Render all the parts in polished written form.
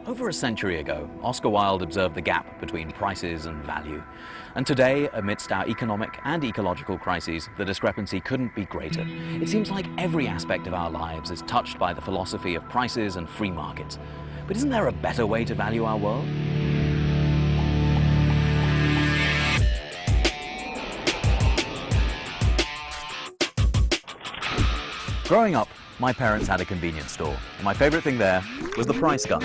Over a century ago, Oscar Wilde observed the gap between prices and value. And today, amidst our economic and ecological crises, the discrepancy couldn't be greater. It seems like every aspect of our lives is touched by the philosophy of prices and free markets. But isn't there a better way to value our world? Growing up, my parents had a convenience store, and my favorite thing there was the price gun.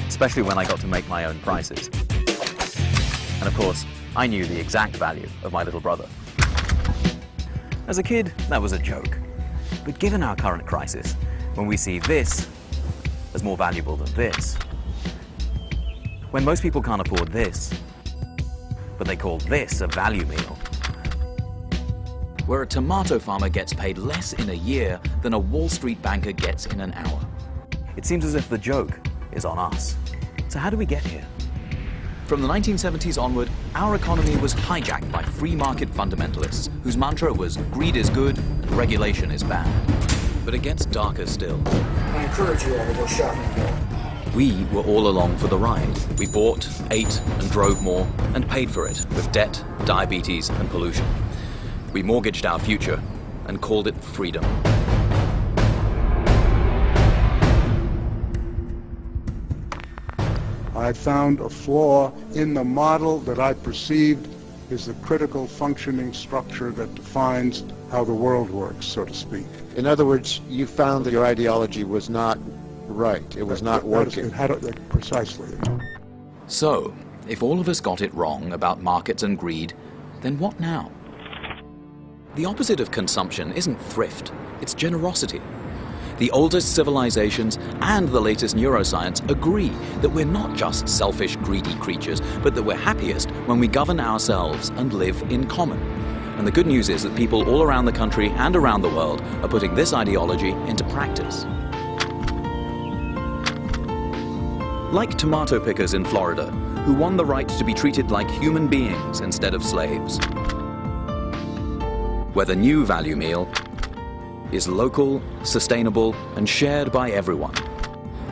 Especially when I got to make my own prices. And of course, I knew the exact value of my little brother. As a kid, that was a joke. But given our current crisis, when we see this as more valuable than this, when most people can't afford this, but they call this a value meal, where a tomato farmer gets paid less in a year than a Wall Street banker gets in an hour, it seems as if the joke is on us. So how do we get here? From the 1970s onward, our economy was hijacked by free market fundamentalists whose mantra was greed is good, regulation is bad. But it gets darker still. I encourage you all to go shopping more. We were all along for the ride. We bought, ate, and drove more, and paid for it with debt, diabetes, and pollution. We mortgaged our future and called it freedom. I found a flaw in the model that I perceived is the critical functioning structure that defines how the world works, so to speak. In other words, you found that your ideology was not right. It was not working. Precisely. So, if all of us got it wrong about markets and greed, then what now? The opposite of consumption isn't thrift, it's generosity. The oldest civilizations and the latest neuroscience agree that we're not just selfish, greedy creatures, but that we're happiest when we govern ourselves and live in common. And the good news is that people all around the country and around the world are putting this ideology into practice. Like tomato pickers in Florida, who won the right to be treated like human beings instead of slaves. Where the new value meal is local, sustainable, and shared by everyone.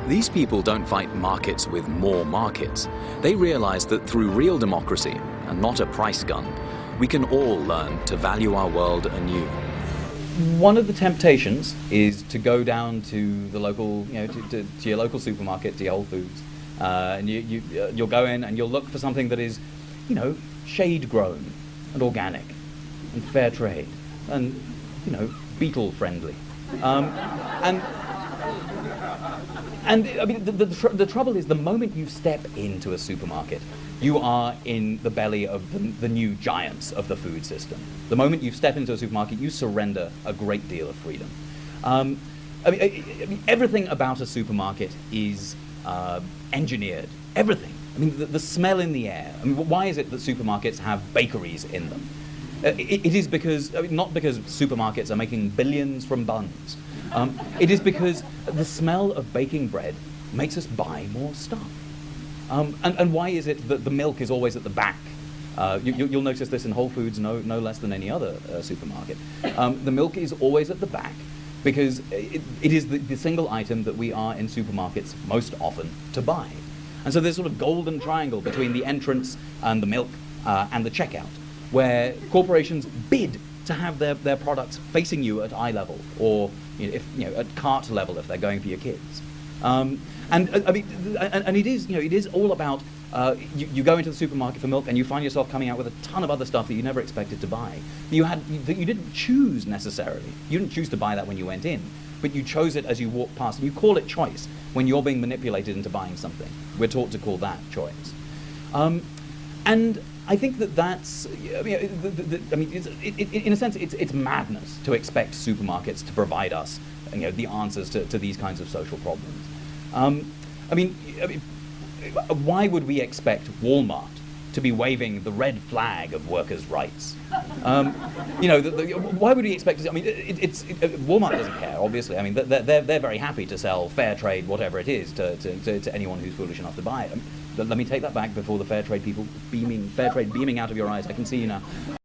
These people don't fight markets with more markets. They realize that through real democracy, and not a price gun, we can all learn to value our world anew. One of the temptations is to go down to the local, to your local supermarket, to your Whole Foods, and you'll go in and you'll look for something that is, shade grown and organic and fair trade and, beetle friendly. And I mean, the trouble is the moment you step into a supermarket, you are in the belly of the new giants of the food system. The moment you step into a supermarket, you surrender a great deal of freedom. I mean, everything about a supermarket is engineered. Everything. I mean, the smell in the air. I mean, why is it that supermarkets have bakeries in them? It is because, not because supermarkets are making billions from buns. It is because the smell of baking bread makes us buy more stuff. And why is it that the milk is always at the back? You'll notice this in Whole Foods no less than any other supermarket. The milk is always at the back because it is the single item that we are in supermarkets most often to buy. And so there's sort of golden triangle between the entrance and the milk and the checkout, where corporations bid to have their products facing you at eye level, or at cart level if they're going for your kids. And it is all about you go into the supermarket for milk and you find yourself coming out with a ton of other stuff that you never expected to buy. That you didn't choose necessarily. You didn't choose to buy that when you went in, but you chose it as you walked past, and you call it choice when you're being manipulated into buying something. We're taught to call that choice. And I think that's, in a sense, it's madness to expect supermarkets to provide us, the answers to these kinds of social problems. Why would we expect Walmart to be waving the red flag of workers' rights? Why would we expect? Walmart doesn't care, obviously. I mean, they're very happy to sell fair trade, whatever it is, to anyone who's foolish enough to buy it. Let me take that back before the fair trade beaming out of your eyes. I can see you now.